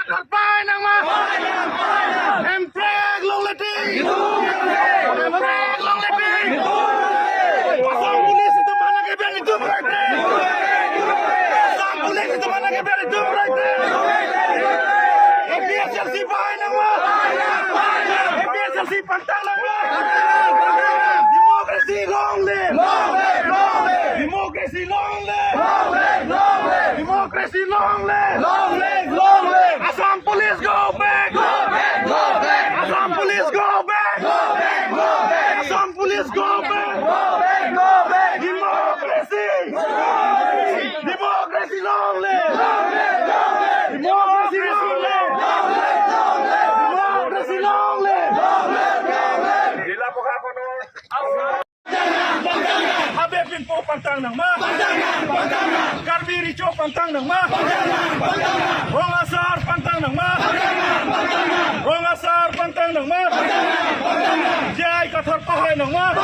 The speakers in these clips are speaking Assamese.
Karpai nang ma. Empreg long leti. Empreg long leti. Asam pulis itu mana ke biar itu berarti. Asam pulis itu mana ke biar itu berarti. APHLC pai nang ma. APHLC pantang nang ma. Democracy long live. Democracy long live. Democracy long live. Assam police go back. Assam police go back. Assam police go back. Democracy. Democracy long live. Democracy long live. Democracy long live. Habibin po pantang ng ma. Karbiri cho pantang ng ma. Wong asar pantang ng ma. Wong asar pantang ng ma. Jai kathar pahay ng ma.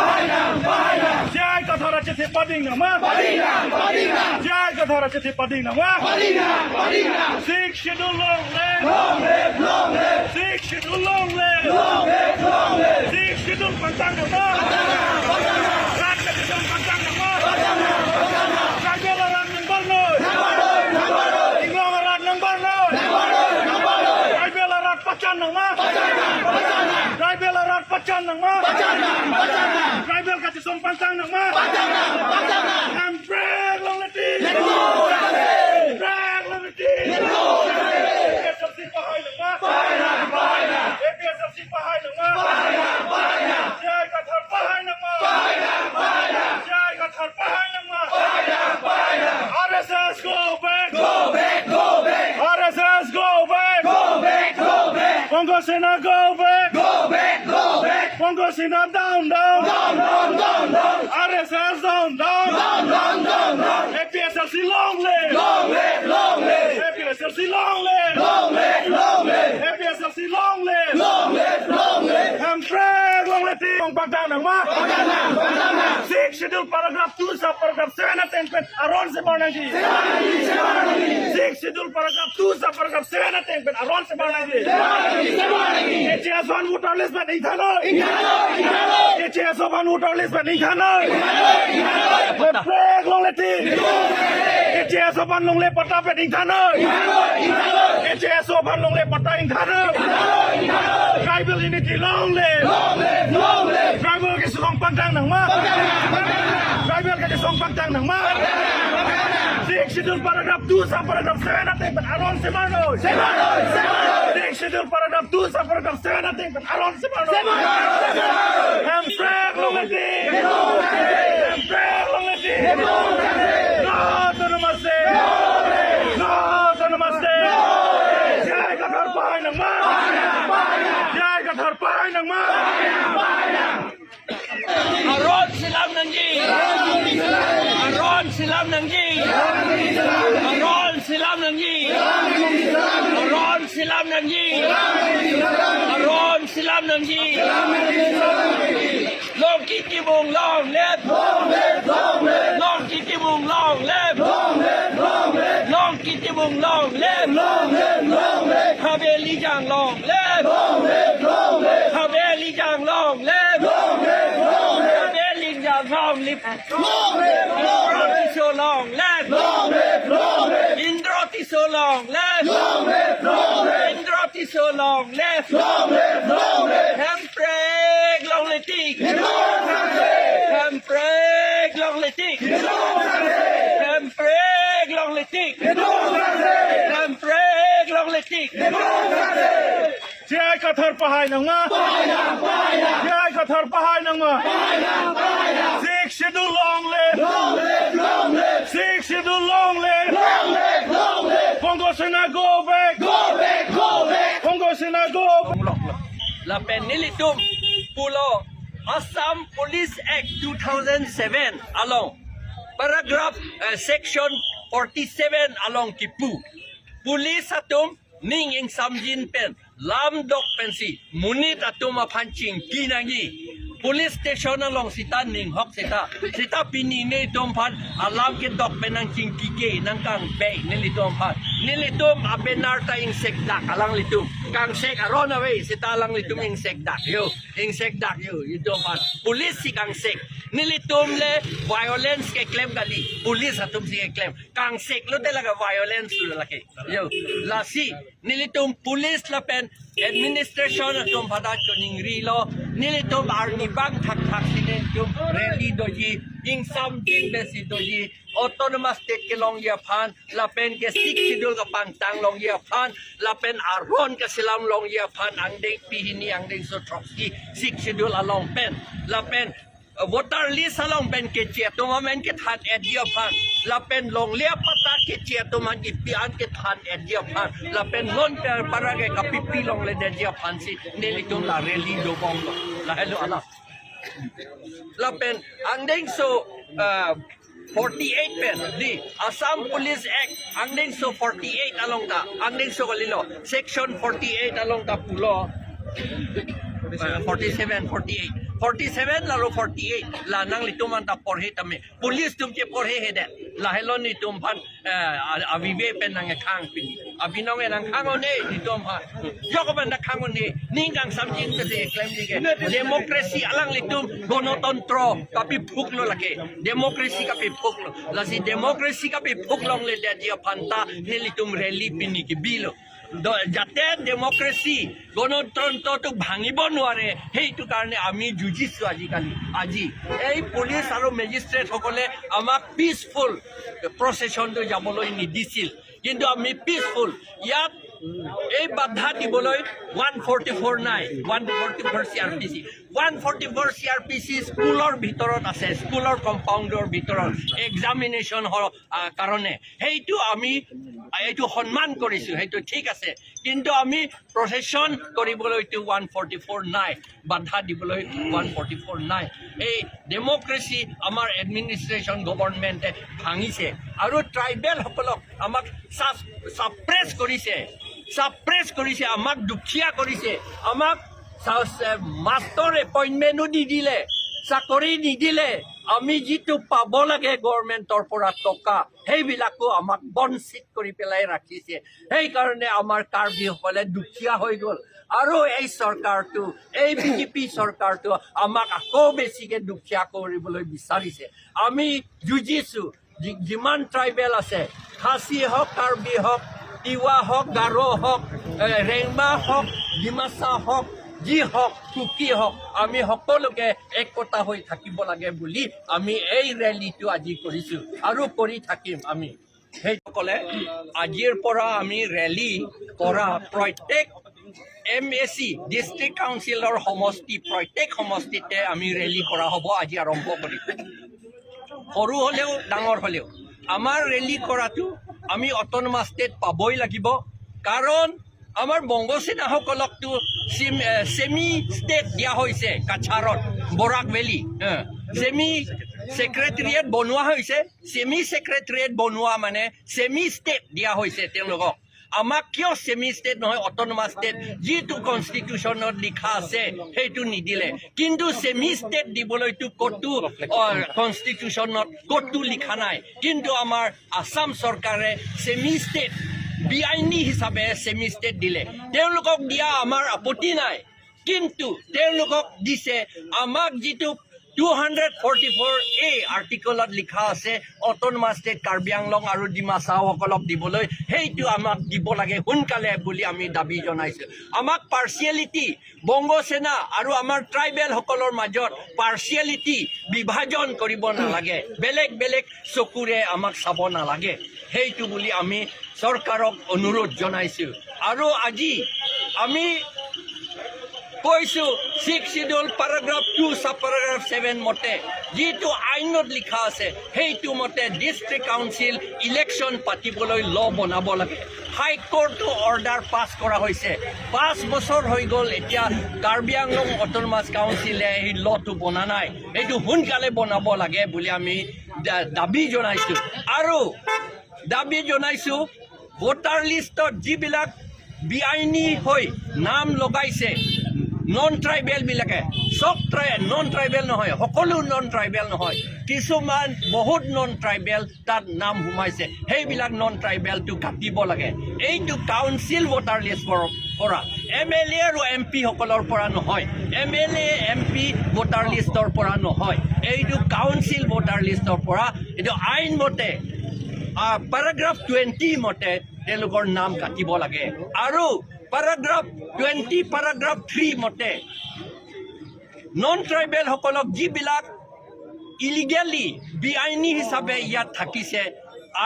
Jai kathar achiti pading ng ma. Jai kathar achiti pading ng ma. Six schedule long live. Six schedule long live. Six schedule pantang ng ma. Tribal kachesong pantang ng ma. Empreg long leti. Empreg long leti. APHLC pahay ng ma. APHLC pahay ng ma. Jai kathar pahay ng ma. Jai kathar pahay ng ma. RSS go back. RSS go back. Congo Sena go back. Congo Sena down. RSS down. APHLC long live. APHLC long live. APHLC long live. Empreg long leti. Pagdang ng ma. Six schedule paragraph 2 sa paragraph 7 at 10 aron sa Barnagi. Six schedule paragraph 2 sa paragraph 7 at 10 aron sa Barnagi. APHLC voter list में नहीं था ना APHLC voter list में नहीं था ना Empreg long leti APHLC long le पता पे नहीं था ना APHLC long le पता नहीं था ना Tribal unity long live. Tribal kachesong pantang ng ma. Tribal kachesong pantang ng ma. Six schedule paragraph 2 sa paragraph 7 at 10 aron sa Marnoy. Six schedule paragraph 2 sa paragraph 7 at 10 aron sa Marnoy. Empreg long leti. Empreg long leti. No to namaste. No to namaste. Jai kathar pahay ng ma. Jai kathar pahay ng ma. Aron silam nanggi. Aron silam nanggi. Aron silam nanggi. Aron silam nanggi. Aron silam nanggi. Long kiti mong long lep. Long kiti mong long lep. Long kiti mong long lep. Haveli jang long lep. Haveli jang long lep. Haveli jang long lip. Indroti so long lep. Indroti so long lep. Indroti so long lep. Empreg long letik. Empreg long letik. Empreg long letik. Empreg long letik. Jai kathar pahay ng ma. Jai kathar pahay ng ma. Six schedule long live. Six schedule long live. Congo Sena go back. Congo Sena go back. Lapen nilitum pulo Assam Police Act 2007 along paragraph section 47 along kipu Police atum ning ing samjin pen lam dok pensi munit atum apanching kinangi police station along sita ning hok sita pini ni tompan alam ke dok penang cingkike nang kang bay ni tompan ni tom abenar ta insect dak alang litum kang sek aron away sita lang litum insect dak yo tompan police si kang sek ni tom le violence ke claim gali police atum si ke claim kang sek lo talaga violence lo laki yo lasi ni tom police la pen administration atum pada choning rilo ni tom arni bang thak sinen tum rally doji ing something besi doji autonomous state ke long ya phan Lapen ke 6 schedule ka pangtang long ya phan Lapen aron ke silam long ya phan ang ding pihini ang ding so trotsky 6 schedule along pen Lapen voter list along pen ke chia to men ke that edia phan Lapen long lia pata ke chia to man ipian ke that edia phan Lapen lon per para ke kapipi long le edia phan si nelitum la rally do bong la hello ala Lapen ang ding so 48 pen di Assam Police Act ang ding so 48 along ta ang ding so kalilo section 48 along ta pulo 47 lalo 48 la nang lituman ta porhe tame police tum ke porhe hede la helon ni tum phan avive pen nang khang pin abinong nang khang one ni tum phan jokoban na khang one ningang samjin te claim dige democracy alang litum gonotontro kapi phuklo lake democracy kapi phuklo la si democracy kapi phuklong le dia phanta ni litum rally pin ki bilo যাতে ডেমক্ৰেসি গণতন্ত্ৰ তো ভাঙিব নোৱাৰে হেইটো কাৰণে আমি যুঁজিছো আজি এই পুলিচ আৰু মেজিস্ট্ৰেট সকলে আমাক পিসফুল প্ৰসেছনটো যাবলৈ নিদিছিল কিন্তু আমি পিসফুল ইয়াত এই বাধা দিবলৈ 144 নাই 144 CRPC 144 CRPC স্কুলৰ ভিতৰত আছে স্কুলৰ কম্পাউণ্ডৰ ভিতৰত এক্সামিনেশ্যন কাৰণে হেইটো আমি এইটো সন্মান কৰিছো হেইটো ঠিক আছে কিন্তু আমি প্ৰসেছন কৰিবলৈ 144 নাই বাধা দিবলৈ 144 নাই এই ডেমক্ৰেসি আমাৰ এডমিনিষ্ট্ৰেশ্যন গভৰ্ণমেণ্টে ভাঙিছে আৰু ট্ৰাইবেল সকলক আমাক সাপ্ৰেছ কৰিছে আমাক দুখীয়া কৰিছে আমাক মাষ্টৰ এপইণ্টমেণ্টো নিদিলে চাকৰি নিদিলে আমি যিটো পাব লাগে গভৰ্ণমেণ্টৰ পৰা টকা সেইবিলাকো আমাক বঞ্চিত কৰি পেলাই ৰাখিছে সেইকাৰণে আমাৰ কাৰ্বিসকলে দুখীয়া হৈ গ'ল আৰু এই চৰকাৰটো এই বিজেপি চৰকাৰটো আমাক আকৌ বেছিকৈ দুখীয়া কৰিবলৈ বিচাৰিছে আমি যুঁজিছো যিমান ট্ৰাইবেল আছে খাচী হওক কাৰ্বি হওক তিৱা হওক গাৰো হওক ৰেংমা হওক ডিমাচা হওক যি হওক কুকি হওক আমি সকলোকে একতা হৈ থাকিব লাগে বুলি আমি এই ৰেলীটো আজি কৰিছো আৰু কৰি থাকিম আমি সেইসকলে আজিৰ পৰা আমি ৰেলী কৰা প্ৰত্যেক MSC ডিষ্ট্ৰিক্ট কাউন্সিলৰ সমষ্টি প্ৰত্যেক সমষ্টিতে আমি ৰেলী কৰা হ'ব আজি আৰম্ভ কৰিম সৰু হ'লেও ডাঙৰ হ'লেও আমাৰ ৰেলী কৰাটো আমি অট'নমাছ ষ্টেট পাবই লাগিব কাৰণ আমাৰ বংগসেনা সকলকটো সেমি ষ্টেট দিয়া হৈছে কাছাৰত বৰাক ভেলী সেমি সেক্ৰেটাৰিয়েট বনোৱা হৈছে সেমি সেক্ৰেটাৰিয়েট বনোৱা মানে সেমি ষ্টেট দিয়া হৈছে তেওঁলোকক আমাক কিয় সেমি ষ্টেট নহয় অট'নমাছ ষ্টেট যিটো কনষ্টিটিউশ্যনত লিখা আছে সেইটো নিদিলে কিন্তু সেমি ষ্টেট দিবলৈতো ক'তো কনষ্টিটিউশ্যনত ক'তো লিখা নাই কিন্তু আমাৰ আসাম চৰকাৰে সেমি ষ্টেট বেআইনী হিচাপে সেমি ষ্টেট দিলে তেওঁলোকক দিয়া আমাৰ আপত্তি নাই কিন্তু তেওঁলোকক দিছে আমাক যিটো 244A আৰ্টিকলত লিখা আছে অট'নমাছ ষ্টেট কাৰ্বি আংলং আৰু ডিমাচাসকলক দিবলৈ সেইটো আমাক দিব লাগে সোনকালে বুলি আমি দাবী জনাইছোঁ আমাক পাৰ্চিয়েলিটি বংগসেনা আৰু আমাৰ ট্ৰাইবেলসকলৰ মাজত পাৰ্চিয়েলিটি বিভাজন কৰিব নালাগে বেলেগ বেলেগ চকুৰে আমাক চাব নালাগে সেইটো বুলি আমি চৰকাৰক অনুৰোধ জনাইছোঁ আৰু আজি আমি কৈছো 6 শিডিউল paragraph 2 sub paragraph 7 মতে যিটো আইনত লিখা আছে সেইটো মতে ডিষ্ট্ৰিক্ট কাউন্সিল ইলেকশ্যন পাতিবলৈ ল বনাব লাগে হাই কোৰ্টৰ অৰ্ডাৰ পাছ কৰা হৈছে 5 বছৰ হৈ গ'ল এতিয়া কাৰ্বি আংলং অট'নমাছ কাউন্সিলে এই লটো বনা নাই এইটো সোনকালে বনাব লাগে বুলি আমি দাবী জনাইছোঁ আৰু দাবী জনাইছোঁ ভোটাৰ লিষ্টত যিবিলাক বেআইনী হৈ নাম লগাইছে নন ট্ৰাইবেল বিলাকে চব নন ট্ৰাইবেল নহয়, সকলো নন ট্ৰাইবেল নহয়, কিছুমান বহুত নন ট্ৰাইবেল তাত নাম সোমাইছে, সেইবিলাক নন ট্ৰাইবেলটো কাটিব লাগে। এইটো কাউন্সিল ভোটাৰ লিষ্টৰ পৰা, MLA আৰু MP সকলৰ পৰা নহয়, MLA MP ভোটাৰ লিষ্টৰ পৰা নহয়, এইটো কাউন্সিল ভোটাৰ লিষ্টৰ পৰা। এইটো আইন মতে পেৰাগ্ৰাফ 20 মতে তেওঁলোকৰ নাম কাটিব লাগে। আৰু পেৰাগ্ৰাফ 20 পেৰাগ্ৰাফ 3 মতে নন ট্ৰাইবেল সকলক যিবিলাক ইলিগেলি বেআইনী হিচাপে ইয়াত থাকিছে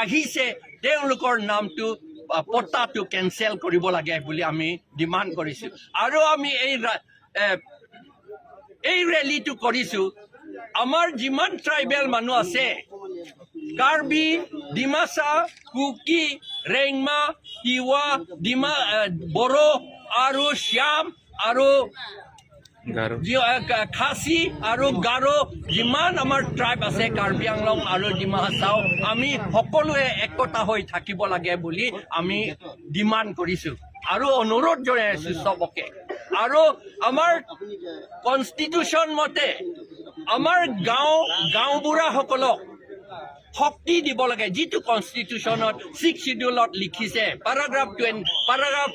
আহিছে তেওঁলোকৰ নামটো পট্টাটো কেঞ্চেল কৰিব লাগে বুলি আমি ডিমাণ্ড কৰিছোঁ। আৰু আমি এই ৰেলীটো কৰিছোঁ। আমাৰ যিমান ট্ৰাইবেল মানুহ আছে, কাৰ্বি, ডিমাচা, কুকি, ৰেংমা, তিৱা, বড়ো আৰু শ্যাম আৰু খাচী আৰু গাৰো, যিমান আমাৰ ট্ৰাইব আছে কাৰ্বি আংলং আৰু ডিমা হাছাও, আমি সকলোৱে একতা হৈ থাকিব লাগে বুলি আমি ডিমাণ্ড কৰিছোঁ আৰু অনুৰোধ জনাইছোঁ চবকে। আৰু আমাৰ কনষ্টিটিউশ্যন মতে আমাৰ গাঁওবুঢ়াসকলক শক্তি দিব লাগে, যিটো কনষ্টিটিউশ্যনত 6 শিডিউলত লিখিছে। পেৰাগ্ৰাফ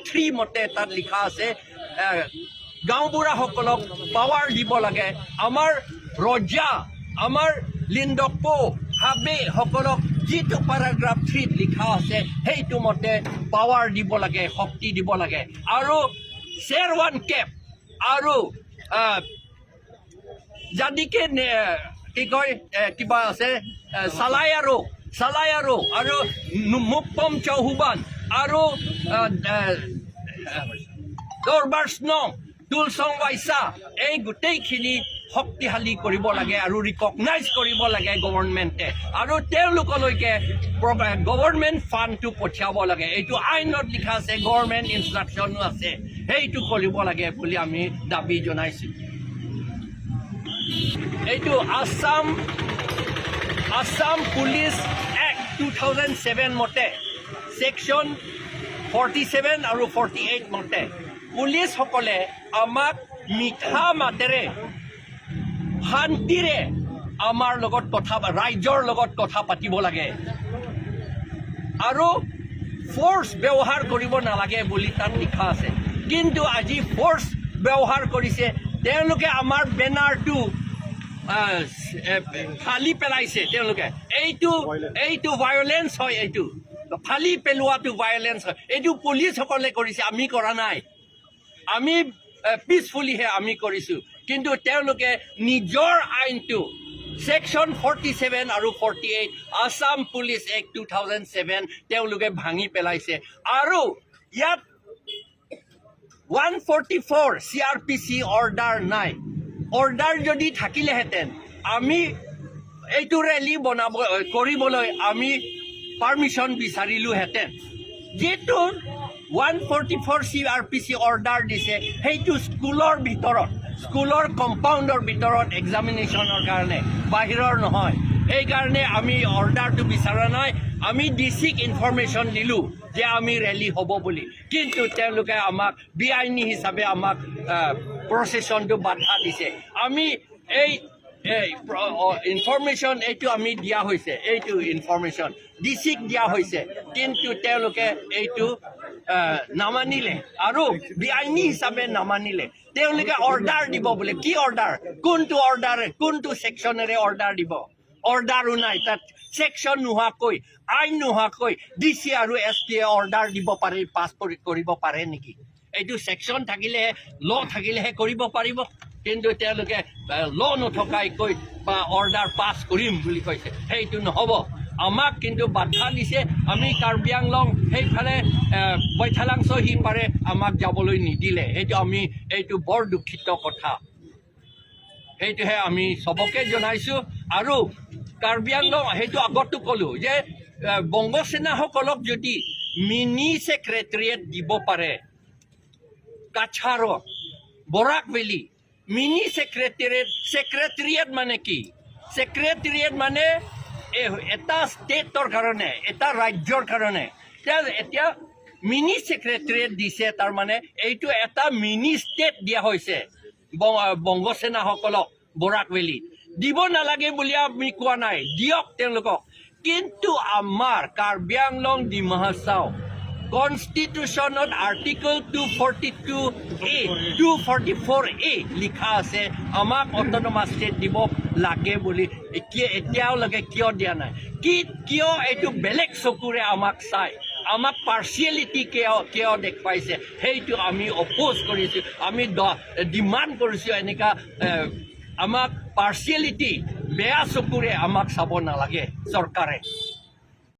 3 মতে তাত লিখা আছে গাঁওবুঢ়াসকলক পাৱাৰ দিব লাগে। আমাৰ ৰজা, আমাৰ লিণ্ডকপো, হাবে সকলক যিটো পেৰাগ্ৰাফ 3 লিখা আছে সেইটো মতে পাৱাৰ দিব লাগে, শক্তি দিব লাগে। আৰু শ্বেৰৱান কেপ আৰু যাদিকে কি কয় কিবা আছে চালায়াৰো আৰু মুক্তম চৌহুবান আৰু দৰবাৰ স্নং, তুলচং বাইচা, এই গোটেইখিনি শক্তিশালী কৰিব লাগে আৰু ৰিকগনাইজ কৰিব লাগে গভৰ্ণমেণ্টে। আৰু তেওঁলোকলৈকে গভৰ্ণমেণ্ট ফাণ্ডটো পঠিয়াব লাগে। এইটো আইনত লিখা আছে, গভৰ্ণমেণ্ট ইনষ্ট্ৰাকশ্যনো আছে, সেইটো কৰিব লাগে বুলি আমি দাবী জনাইছোঁ। এইটো আছাম পুলিচ এক্ট 2007 মতে ছেকশ্যন 47 আৰু 48 মতে পুলিচসকলে আমাক মিঠা মাতেৰে শান্তিৰে আমাৰ লগত ৰাইজৰ লগত কথা পাতিব লাগে আৰু ফ'ৰ্চ ব্যৱহাৰ কৰিব নালাগে বুলি তাত লিখা আছে। কিন্তু আজি ফ'ৰ্চ ব্যৱহাৰ কৰিছে, তেওঁলোকে আমাৰ বেনাৰটো ফালি পেলাইছে। তেওঁলোকে এইটো ভায়লেঞ্চ হয়, এইটো ফালি পেলোৱাটো ভায়লেঞ্চ হয়। এইটো পুলিচসকলে কৰিছে, আমি কৰা নাই, আমি পিচফুলিহে আমি কৰিছোঁ। কিন্তু তেওঁলোকে নিজৰ আইনটো ছেকশ্যন 47 আৰু 48 আছাম পুলিচ এক্ট 2007 তেওঁলোকে ভাঙি পেলাইছে। আৰু ইয়াত 144 CRPC অৰ্ডাৰ নাই। অৰ্ডাৰ যদি থাকিলেহেঁতেন আমি এইটো ৰেলী কৰিবলৈ আমি পাৰ্মিশ্যন বিচাৰিলোহেঁতেন। যিটো 144 CRPC অৰ্ডাৰ দিছে সেইটো স্কুলৰ কম্পাউণ্ডৰ ভিতৰত এক্সামিনেশ্যনৰ কাৰণে, বাহিৰৰ নহয়। এইকাৰণে আমি অৰ্ডাৰটো বিচৰা নাই। আমি ডিচিক ইনফৰমেশ্যন দিলোঁ যে আমি ৰেলী হ'ব বুলি, কিন্তু তেওঁলোকে আমাক বেআইনী হিচাপে আমাক প্ৰচেছনটো বাধা দিছে। আমি এই ইনফৰমেশ্যন এইটো আমি দিয়া হৈছে, এইটো ইনফৰমেশ্যন ডিচিক দিয়া হৈছে, কিন্তু তেওঁলোকে এইটো নামানিলে আৰু বেআইনী হিচাপে নামানিলে। তেওঁলোকে অৰ্ডাৰ দিব বোলে, কি অৰ্ডাৰ, কোনটো অৰ্ডাৰ, কোনটো ছেকশ্যনেৰে অৰ্ডাৰ দিব? অৰ্ডাৰো নাই। তাত ছেকশ্যন নোহোৱাকৈ, আইন নোহোৱাকৈ DC আৰু SP অৰ্ডাৰ দিব পাৰে, পাছ কৰিব পাৰে নেকি? এইটো ছেকশ্যন থাকিলেহে, ল' থাকিলেহে কৰিব পাৰিব। কিন্তু তেওঁলোকে ল' নথকাকৈ বা অৰ্ডাৰ পাছ কৰিম বুলি কৈছে, সেইটো নহ'ব। আমাক কিন্তু বাধা দিছে। আমি কাৰ্বি আংলং সেইফালে বৈঠালাংছ সিপাৰে আমাক যাবলৈ নিদিলে। এইটো বৰ দুখিত কথা। সেইটোহে আমি চবকে জনাইছোঁ। আৰু কাৰ্বি আংলং সেইটো আগতো ক'লোঁ যে বংগ সেনাসকলক যদি মিনি ছেক্ৰেটেৰিয়েট দিব পাৰে, কাছাৰত, বৰাক ভেলী মিনি ছেক্ৰেটেৰিয়েট মানে কি? ছেক্ৰেটেৰিয়েট মানে এটা ষ্টেটৰ কাৰণে, এটা ৰাজ্যৰ কাৰণে। এতিয়া মিনি ছেক্ৰেটেৰিয়েট দিছে, তাৰমানে এইটো এটা মিনি ষ্টেট দিয়া হৈছে। বংগ সেনাসকলক বৰাক ভেলীত দিব নালাগে বুলি আমি কোৱা নাই, দিয়ক তেওঁলোকক। কিন্তু আমাৰ কাৰ্বি আংলং ডিমা হাছাও কনষ্টিটিউশ্যনত আৰ্টিকল 242A 244A লিখা আছে আমাক অট'নমাছ ষ্টেট দিব লাগে বুলি। এতিয়ালৈকে কিয় দিয়া নাই? কিয় এইটো বেলেগ চকুৰে আমাক চাই, আমাক পাৰ্চিয়েলিটি কিয় দেখুৱাইছে, সেইটো আমি অপ'জ কৰিছোঁ। আমি ডিমাণ্ড কৰিছোঁ এনেকুৱা আমাক পাৰ্চিয়েলিটি বেয়া চকুৰে আমাক চাব নালাগে চৰকাৰে।